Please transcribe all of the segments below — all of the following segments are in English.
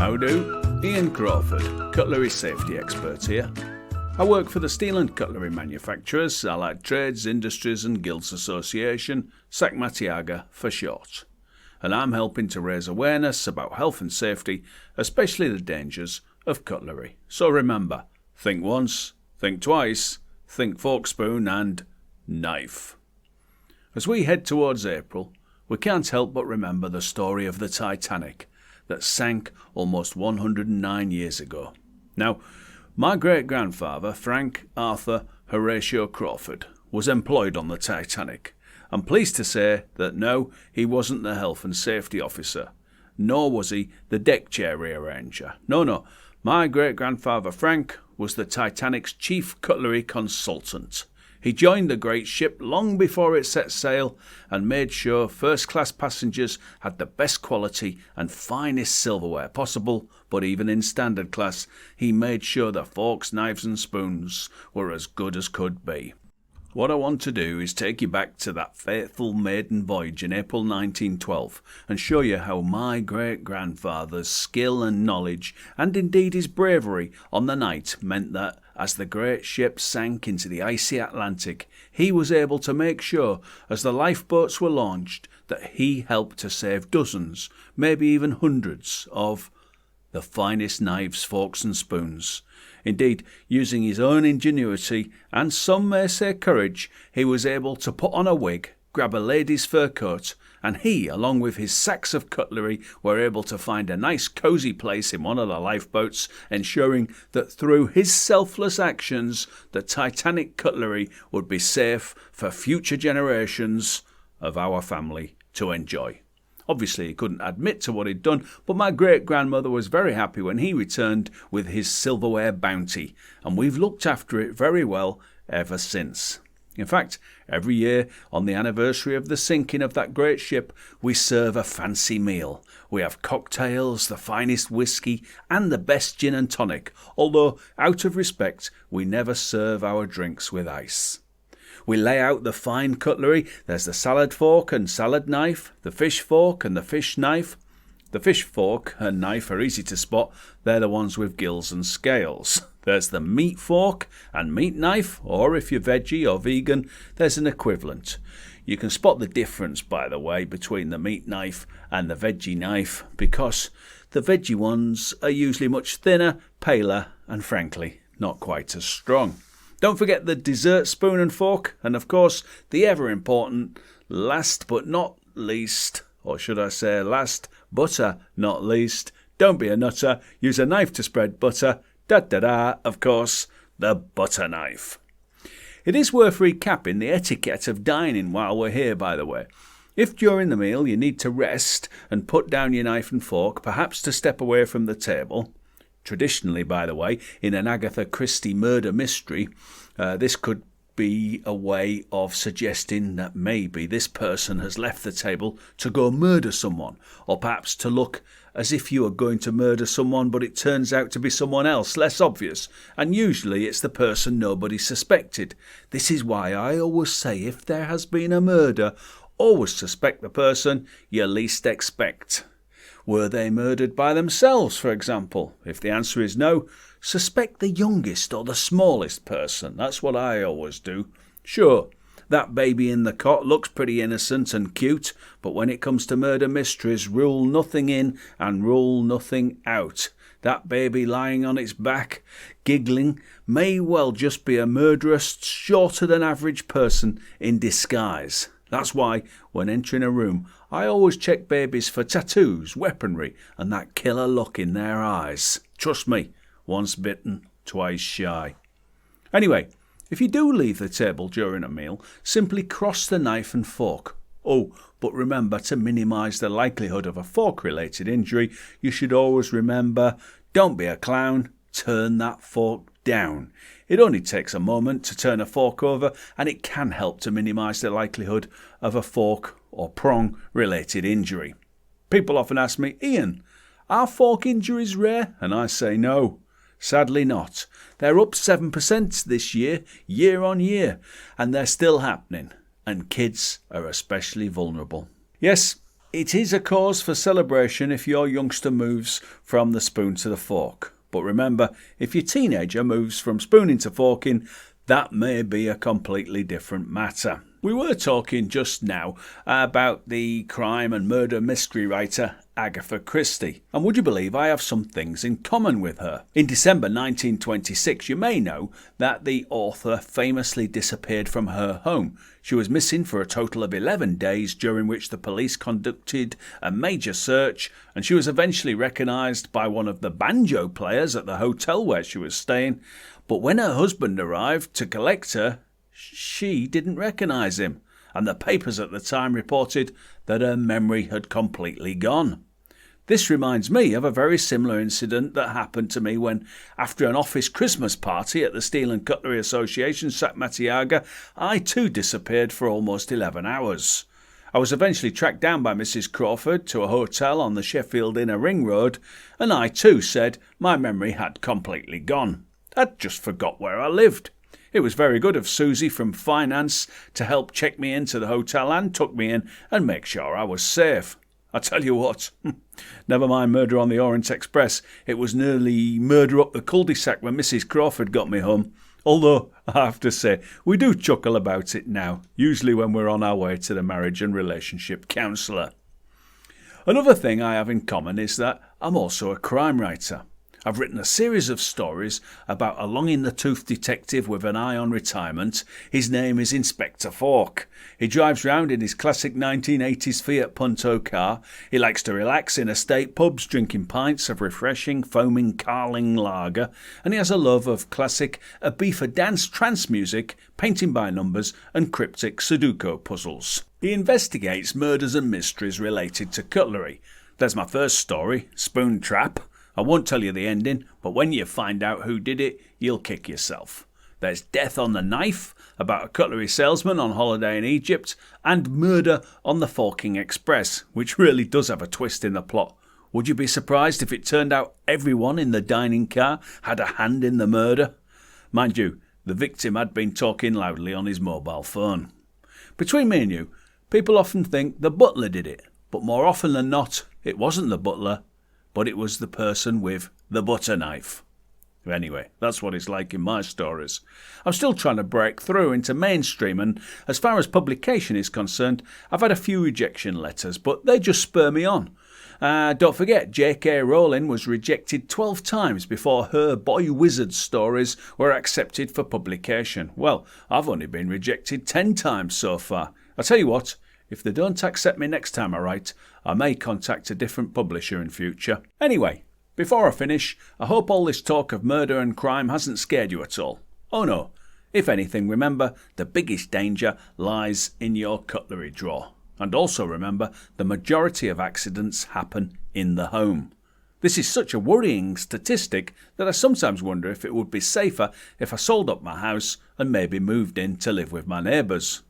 How do? Ian Crawford, cutlery safety expert here. I work for the Steel and Cutlery Manufacturers, Allied Trades, Industries and Guilds Association, SACMATIAGA for short. And I'm helping to raise awareness about health and safety, especially the dangers of cutlery. So remember, think once, think twice, think fork, spoon and knife. As we head towards April, we can't help but remember the story of the Titanic that sank almost 109 years ago. Now, my great-grandfather, Frank Arthur Horatio Crawford, was employed on the Titanic. I'm pleased to say that no, he wasn't the health and safety officer, nor was he the deck chair rearranger. No, my great-grandfather Frank was the Titanic's chief cutlery consultant. He joined the great ship long before it set sail and made sure first-class passengers had the best quality and finest silverware possible, but even in standard class, he made sure the forks, knives and spoons were as good as could be. What I want to do is take you back to that fateful maiden voyage in April 1912 and show you how my great-grandfather's skill and knowledge, and indeed his bravery on the night, meant that, as the great ship sank into the icy Atlantic, he was able to make sure, as the lifeboats were launched, that he helped to save dozens, maybe even hundreds, of the finest knives, forks and spoons. Indeed, using his own ingenuity, and some may say courage, he was able to put on a wig, grab a lady's fur coat, and he, along with his sacks of cutlery, were able to find a nice cosy place in one of the lifeboats, ensuring that through his selfless actions, the Titanic cutlery would be safe for future generations of our family to enjoy. Obviously, he couldn't admit to what he'd done, but my great-grandmother was very happy when he returned with his silverware bounty, and we've looked after it very well ever since. In fact, every year, on the anniversary of the sinking of that great ship, we serve a fancy meal. We have cocktails, the finest whiskey, and the best gin and tonic, although, out of respect, we never serve our drinks with ice. We lay out the fine cutlery. There's the salad fork and salad knife, the fish fork and the fish knife. The fish fork and knife are easy to spot. They're the ones with gills and scales. There's the meat fork and meat knife, or if you're veggie or vegan, there's an equivalent. You can spot the difference, by the way, between the meat knife and the veggie knife, because the veggie ones are usually much thinner, paler, and frankly, not quite as strong. Don't forget the dessert spoon and fork, and of course, the ever-important, last but not least, or should I say last but not least, don't be a nutter, use a knife to spread butter, of course, the butter knife. It is worth recapping the etiquette of dining while we're here, by the way. If during the meal you need to rest and put down your knife and fork, perhaps to step away from the table. Traditionally, by the way, in an Agatha Christie murder mystery, this could be a way of suggesting that maybe this person has left the table to go murder someone, or perhaps to look as if you are going to murder someone, but it turns out to be someone else, less obvious, and usually it's the person nobody suspected. This is why I always say if there has been a murder, always suspect the person you least expect. Were they murdered by themselves, for example? If the answer is no, suspect the youngest or the smallest person. That's what I always do. Sure, that baby in the cot looks pretty innocent and cute, but when it comes to murder mysteries, rule nothing in and rule nothing out. That baby lying on its back, giggling, may well just be a murderous, shorter than average person in disguise. That's why, when entering a room, I always check babies for tattoos, weaponry, and that killer look in their eyes. Trust me, once bitten, twice shy. Anyway, if you do leave the table during a meal, simply cross the knife and fork. Oh, but remember to minimise the likelihood of a fork-related injury. You should always remember, don't be a clown, turn that fork down. It only takes a moment to turn a fork over, and it can help to minimise the likelihood of a fork or prong related injury. People often ask me, Ian, are fork injuries rare? And I say no, sadly not. They're up 7% this year on year, and they're still happening, and kids are especially vulnerable. Yes, It is a cause for celebration if your youngster moves from the spoon to the fork. But remember, if your teenager moves from spooning to forking, that may be a completely different matter. We were talking just now about the crime and murder mystery writer Agatha Christie, and would you believe I have some things in common with her? In December 1926, you may know that the author famously disappeared from her home. She was missing for a total of 11 days, during which the police conducted a major search, and she was eventually recognised by one of the banjo players at the hotel where she was staying. But when her husband arrived to collect her, she didn't recognise him, and the papers at the time reported that her memory had completely gone. This reminds me of a very similar incident that happened to me when, after an office Christmas party at the Steel and Cutlery Association, Sakmatiaga, I too disappeared for almost 11 hours. I was eventually tracked down by Mrs. Crawford to a hotel on the Sheffield Inner Ring Road, and I too said my memory had completely gone. I'd just forgot where I lived. It was very good of Susie from finance to help check me into the hotel and tuck me in and make sure I was safe. I tell you what, never mind murder on the Orient Express, it was nearly murder up the cul-de-sac when Mrs. Crawford got me home. Although, I have to say, we do chuckle about it now, usually when we're on our way to the marriage and relationship counsellor. Another thing I have in common is that I'm also a crime writer. I've written a series of stories about a long-in-the-tooth detective with an eye on retirement. His name is Inspector Fork. He drives round in his classic 1980s Fiat Punto car. He likes to relax in estate pubs, drinking pints of refreshing, foaming Carling lager. And he has a love of classic Ibiza dance trance music, painting by numbers and cryptic Sudoku puzzles. He investigates murders and mysteries related to cutlery. There's my first story, Spoon Trap. I won't tell you the ending, but when you find out who did it, you'll kick yourself. There's Death on the Knife, about a cutlery salesman on holiday in Egypt, and Murder on the Forking Express, which really does have a twist in the plot. Would you be surprised if it turned out everyone in the dining car had a hand in the murder? Mind you, the victim had been talking loudly on his mobile phone. Between me and you, people often think the butler did it, but more often than not, it wasn't the butler, but it was the person with the butter knife. Anyway, that's what it's like in my stories. I'm still trying to break through into mainstream, and as far as publication is concerned, I've had a few rejection letters, but they just spur me on. Don't forget, J.K. Rowling was rejected 12 times before her Boy Wizard stories were accepted for publication. Well, I've only been rejected 10 times so far. I'll tell you what, if they don't accept me next time I write, I may contact a different publisher in future. Anyway, before I finish, I hope all this talk of murder and crime hasn't scared you at all. Oh no, if anything, remember, the biggest danger lies in your cutlery drawer. And also remember, the majority of accidents happen in the home. This is such a worrying statistic that I sometimes wonder if it would be safer if I sold up my house and maybe moved in to live with my neighbours.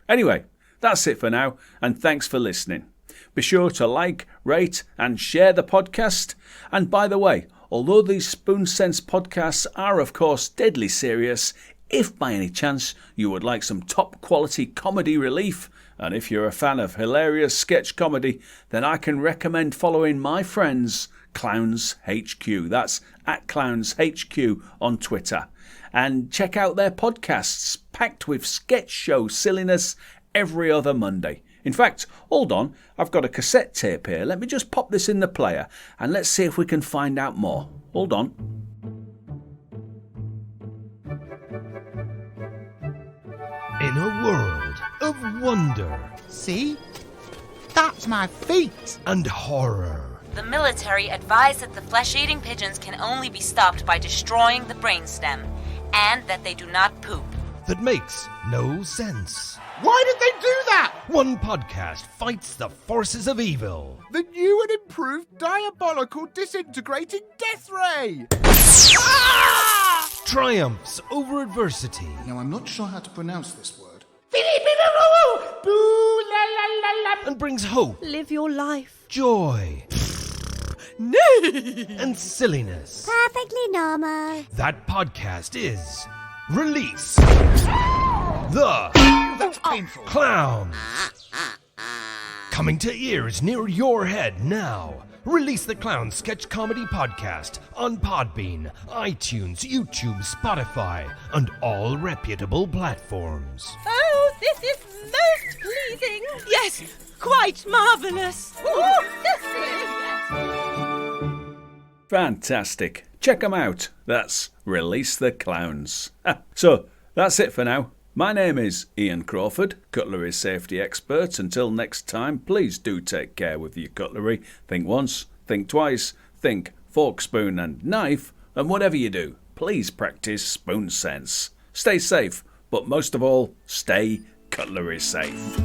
Anyway, that's it for now, and thanks for listening. Be sure to like, rate and share the podcast. And by the way, although these Spoon Sense podcasts are of course deadly serious, if by any chance you would like some top quality comedy relief, and if you're a fan of hilarious sketch comedy, then I can recommend following my friends Clowns HQ. That's at Clowns HQ on Twitter. And check out their podcasts packed with sketch show silliness every other Monday. In fact, hold on, I've got a cassette tape here. Let me just pop this in the player and let's see if we can find out more. Hold on. In a world of wonder. See? That's my feet! And horror. The military advise that the flesh-eating pigeons can only be stopped by destroying the brainstem, and that they do not poop. That makes no sense. Why did they do that? One podcast fights the forces of evil. The new and improved diabolical disintegrating death ray! Triumphs over adversity. Now, I'm not sure how to pronounce this word. And brings hope. Live your life. Joy. No! And silliness. Perfectly normal. That podcast is Release the That's painful. Clowns. Coming to ears near your head now. Release the Clown Sketch Comedy Podcast on Podbean, iTunes, YouTube, Spotify, and all reputable platforms. Oh, this is most pleasing. Yes, quite marvellous. Fantastic. Check 'em out. That's Release the Clowns. So, that's it for now. My name is Ian Crawford, cutlery safety expert. Until next time, please do take care with your cutlery. Think once, think twice, think fork, spoon and knife, and whatever you do, please practice spoon sense. Stay safe, but most of all, stay cutlery safe.